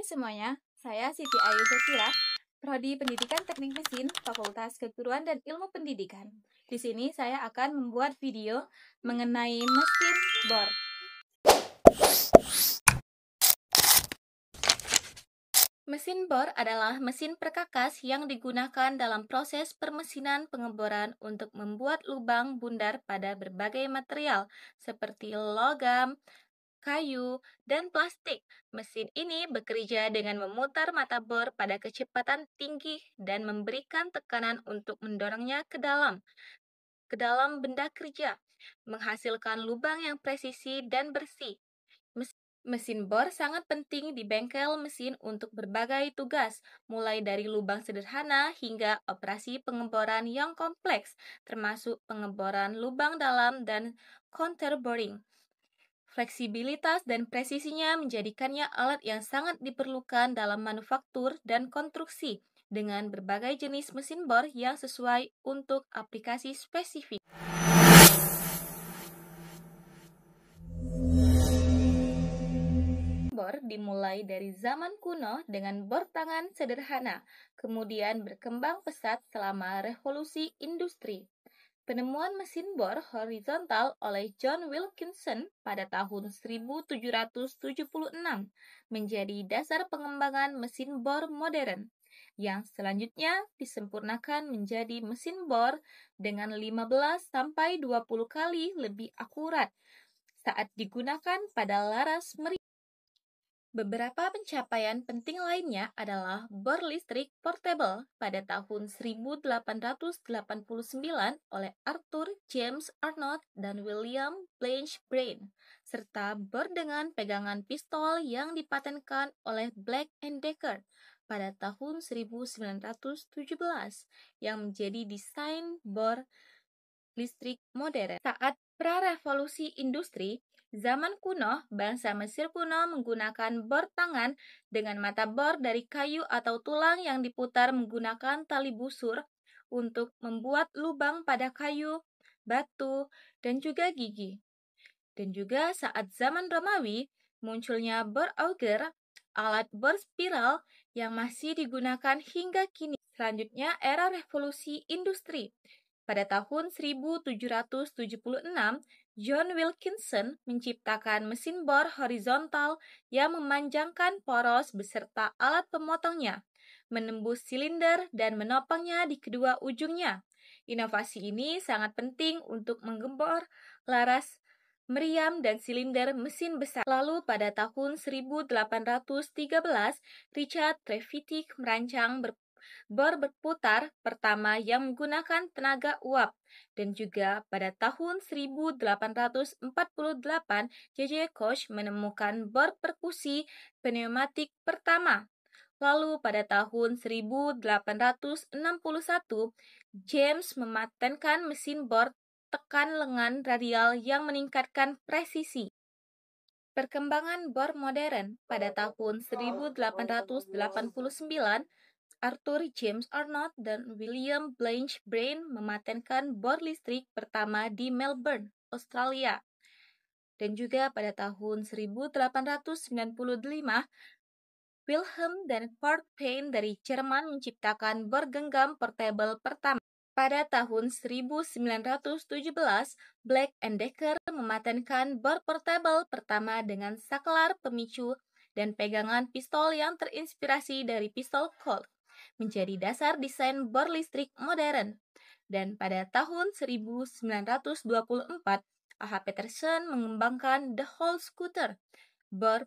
semuanya, saya Siti Ayu Sekira, Prodi Pendidikan Teknik Mesin, Fakultas Keguruan dan Ilmu Pendidikan. Di sini saya akan membuat video mengenai mesin bor. Mesin bor adalah mesin perkakas yang digunakan dalam proses permesinan pengeboran untuk membuat lubang bundar pada berbagai material seperti logam, kayu, dan plastik. Mesin ini bekerja dengan memutar mata bor pada kecepatan tinggi dan memberikan tekanan untuk mendorongnya ke dalam benda kerja, menghasilkan lubang yang presisi dan bersih. Mesin bor sangat penting di bengkel mesin untuk berbagai tugas, mulai dari lubang sederhana hingga operasi pengeboran yang kompleks, termasuk pengeboran lubang dalam dan counter boring. Fleksibilitas dan presisinya menjadikannya alat yang sangat diperlukan dalam manufaktur dan konstruksi, dengan berbagai jenis mesin bor yang sesuai untuk aplikasi spesifik. Bor dimulai dari zaman kuno dengan bor tangan sederhana, kemudian berkembang pesat selama revolusi industri. Penemuan mesin bor horizontal oleh John Wilkinson pada tahun 1776 menjadi dasar pengembangan mesin bor modern, yang selanjutnya disempurnakan menjadi mesin bor dengan 15-20 kali lebih akurat saat digunakan pada laras meriam. Beberapa pencapaian penting lainnya adalah bor listrik portable pada tahun 1889 oleh Arthur James Arnold dan William Blanche Brain, serta bor dengan pegangan pistol yang dipatenkan oleh Black and Decker pada tahun 1917 yang menjadi desain bor listrik modern. Saat pra-revolusi industri, zaman kuno, bangsa Mesir kuno menggunakan bor tangan dengan mata bor dari kayu atau tulang yang diputar menggunakan tali busur untuk membuat lubang pada kayu, batu, dan juga gigi. Dan juga saat zaman Romawi, munculnya bor auger, alat bor spiral yang masih digunakan hingga kini. Selanjutnya, era revolusi industri. Pada tahun 1776, John Wilkinson menciptakan mesin bor horizontal yang memanjangkan poros beserta alat pemotongnya, menembus silinder dan menopangnya di kedua ujungnya. Inovasi ini sangat penting untuk menggembor laras meriam dan silinder mesin besar. Lalu pada tahun 1813, Richard Trevithick merancang bor berputar pertama yang menggunakan tenaga uap, dan juga pada tahun 1848 J.J. Koch menemukan bor perkusi pneumatik pertama. Lalu pada tahun 1861 James mematenkan mesin bor tekan lengan radial yang meningkatkan presisi. Perkembangan bor modern pada tahun 1889, Arthur James Arnold dan William Blanche Brain mematenkan bor listrik pertama di Melbourne, Australia. Dan juga pada tahun 1895, Wilhelm dan Kurt Payne dari Jerman menciptakan bor genggam portable pertama. Pada tahun 1917, Black and Decker mematenkan bor portable pertama dengan saklar pemicu dan pegangan pistol yang terinspirasi dari pistol Colt, menjadi dasar desain bor listrik modern. Dan pada tahun 1924, A.H. Peterson mengembangkan The Hall Scooter, bor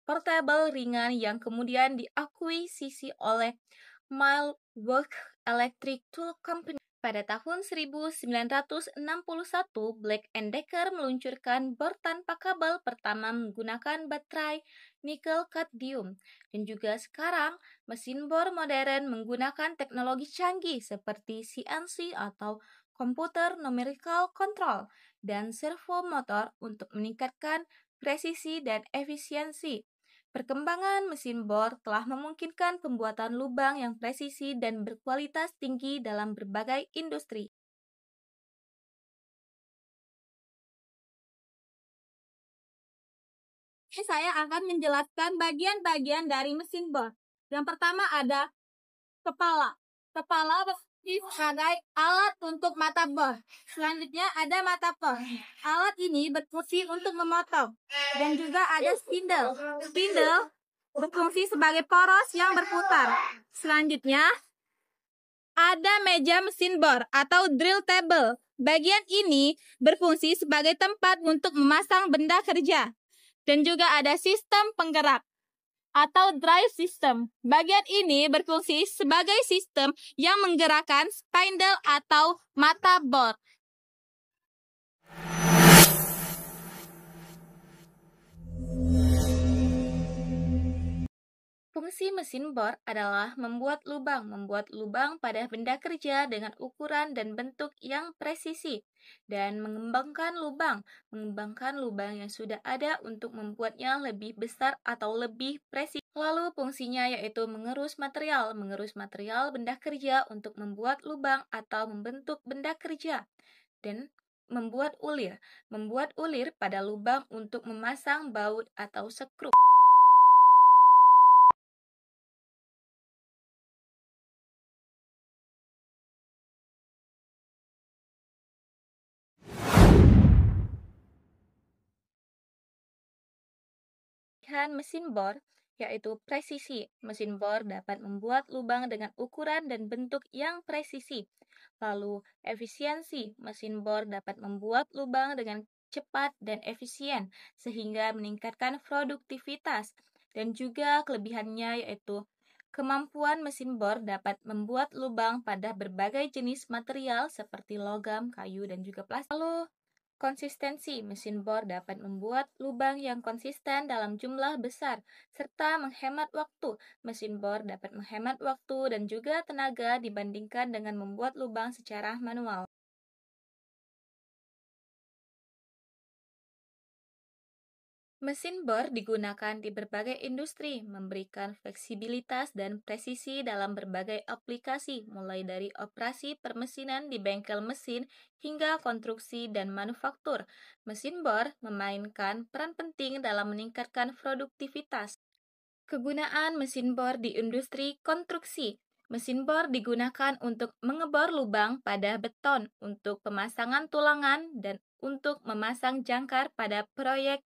portable ringan yang kemudian diakuisisi oleh Milwaukee Electric Tool Company. Pada tahun 1961, Black and Decker meluncurkan bor tanpa kabel pertama menggunakan baterai nikel kadmium. Dan juga sekarang, mesin bor modern menggunakan teknologi canggih seperti CNC atau Computer Numerical Control dan servo motor untuk meningkatkan presisi dan efisiensi. Perkembangan mesin bor telah memungkinkan pembuatan lubang yang presisi dan berkualitas tinggi dalam berbagai industri. Saya akan menjelaskan bagian-bagian dari mesin bor. Yang pertama ada kepala. Kepala berfungsi sebagai alat untuk mata bor. Selanjutnya ada mata bor. Alat ini berfungsi untuk memotong. Dan juga ada spindle. Spindle berfungsi sebagai poros yang berputar. Selanjutnya ada meja mesin bor atau drill table. Bagian ini berfungsi sebagai tempat untuk memasang benda kerja. Dan juga ada sistem penggerak atau drive system. Bagian ini berfungsi sebagai sistem yang menggerakkan spindle atau mata bor. Fungsi mesin bor adalah membuat lubang pada benda kerja dengan ukuran dan bentuk yang presisi, dan mengembangkan lubang yang sudah ada untuk membuatnya lebih besar atau lebih presisi. Lalu fungsinya yaitu mengerus material benda kerja untuk membuat lubang atau membentuk benda kerja, dan membuat ulir pada lubang untuk memasang baut atau skru. Kelebihan mesin bor yaitu presisi. Mesin bor dapat membuat lubang dengan ukuran dan bentuk yang presisi. Lalu, efisiensi. Mesin bor dapat membuat lubang dengan cepat dan efisien sehingga meningkatkan produktivitas. Dan juga kelebihannya yaitu kemampuan mesin bor dapat membuat lubang pada berbagai jenis material seperti logam, kayu, dan juga plastik. Lalu, konsistensi. Mesin bor dapat membuat lubang yang konsisten dalam jumlah besar, serta menghemat waktu. Mesin bor dapat menghemat waktu dan juga tenaga dibandingkan dengan membuat lubang secara manual. Mesin bor digunakan di berbagai industri, memberikan fleksibilitas dan presisi dalam berbagai aplikasi, mulai dari operasi permesinan di bengkel mesin hingga konstruksi dan manufaktur. Mesin bor memainkan peran penting dalam meningkatkan produktivitas. Kegunaan mesin bor di industri konstruksi. Mesin bor digunakan untuk mengebor lubang pada beton, untuk pemasangan tulangan, dan untuk memasang jangkar pada proyek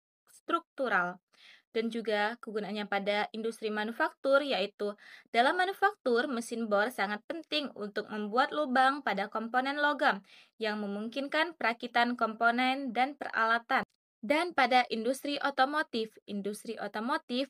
struktural. Dan juga kegunaannya pada industri manufaktur, yaitu dalam manufaktur, mesin bor sangat penting untuk membuat lubang pada komponen logam yang memungkinkan perakitan komponen dan peralatan. Dan pada industri otomotif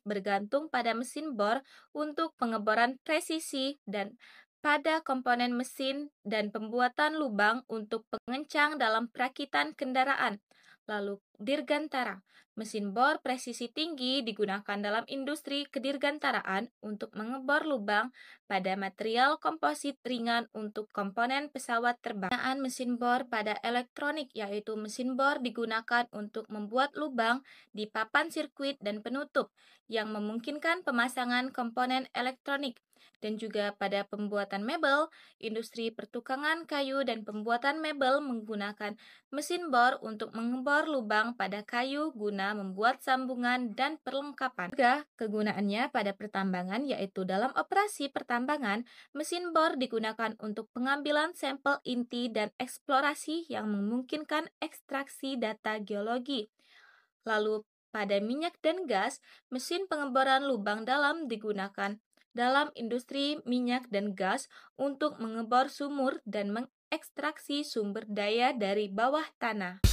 bergantung pada mesin bor untuk pengeboran presisi dan pada komponen mesin dan pembuatan lubang untuk pengencang dalam perakitan kendaraan. Lalu, dirgantara. Mesin bor presisi tinggi digunakan dalam industri kedirgantaraan untuk mengebor lubang pada material komposit ringan untuk komponen pesawat terbang. Penggunaan mesin bor pada elektronik, yaitu mesin bor digunakan untuk membuat lubang di papan sirkuit dan penutup yang memungkinkan pemasangan komponen elektronik. Dan juga pada pembuatan mebel, industri pertukangan kayu dan pembuatan mebel menggunakan mesin bor untuk mengebor lubang pada kayu guna membuat sambungan dan perlengkapan. Juga kegunaannya pada pertambangan, yaitu dalam operasi pertambangan, mesin bor digunakan untuk pengambilan sampel inti dan eksplorasi yang memungkinkan ekstraksi data geologi. Lalu, pada minyak dan gas, mesin pengeboran lubang dalam digunakan dalam industri minyak dan gas untuk mengebor sumur dan mengekstraksi sumber daya dari bawah tanah.